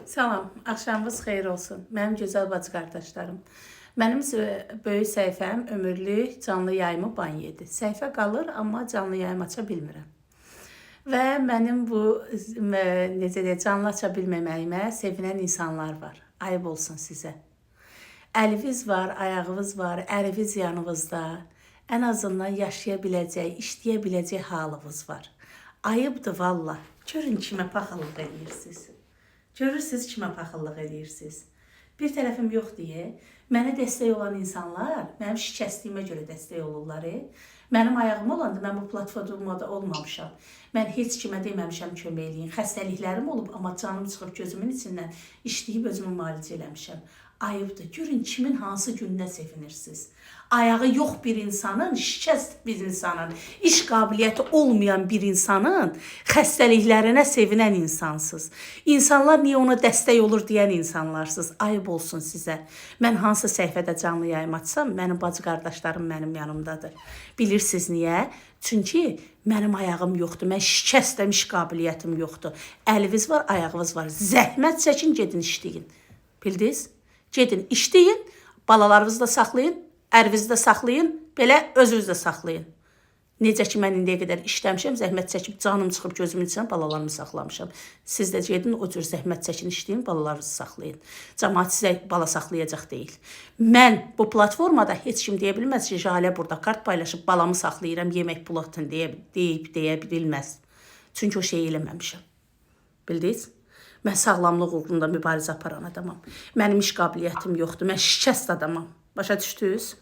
Salam, axşamınız xeyir olsun. Mənim gözəl bacı qardaşlarım. Mənim böyük səhifəm ömürlük canlı yayımı ban yedi. Səhifə qalır, amma canlı yayım aça bilmirəm. Və mənim bu necə deyək, canlı aça bilməməyimə sevinən insanlar var. Ayıb olsun sizə. Əliniz var, ayağınız var, əriniz yanınızda. Ən azından yaşaya biləcək, işləyə biləcək halınız var. Ayıbdır valla. Görün kimə paxıllıq edirsiniz. Görürsünüz kimə paxıllıq edirsiniz. Bir tərəfim yox deyə, mənə dəstək olan insanlar, mənim şikəstliyimə görə dəstək olurlar. Mənim ayağım olanda mən bu platformada olmamışam. Mən heç kimə deməmişəm kömək eləyin. Xəstəliklərim olub, amma canım çıxıb gözümün içindən işləyib özümü müalicə eləmişəm. Ayıbdır. Görün kimin hansı gününə sevinirsiniz. Ayağı yox bir insanın, şikəst bir insanın, iş qabiliyyəti olmayan bir insanın xəstəliklərinə sevinən insansınız. İnsanlar niyə ona dəstək olur deyən insanlarsınız. Ayıb olsun sizə. Mən hansı səhifədə canlı yayım açsam, mənim bacı qardaşlarım mənim yanımdadır. Bilirsiniz niyə? Çünki mənim ayağım yoxdur. Mən şikəstəm, iş qabiliyyətim yoxdur. Əliniz var, ayağınız var. Zəhmət çəkin, gedin işləyin. Bildiniz? Gedin işləyin, balalarınızı da saxlayın, ərinizi də saxlayın, belə özünüzü də saxlayın. Necə ki, mən indiyə qədər işləmişəm, zəhmət çəkib, canım çıxıb gözümün içindən balalarımı saxlamışam. Siz də gedin, o cür zəhmət çəkin, işləyin, balalarınızı saxlayın. Cəmaət sizə bala saxlayacaq deyil. Mən bu platformada heç kim deyə bilməz ki, Jalə burada kart paylaşıb, balamı saxlayıram, yemək pul atın deyə bilməz. Çünki o şey eləməmişəm. Bildiniz? Mən sağlamlıq uğrunda mübarizə aparan adamam. Mənim iş qabiliyyətim yoxdur. Mən şikəst adamam. Başa düşdünüz?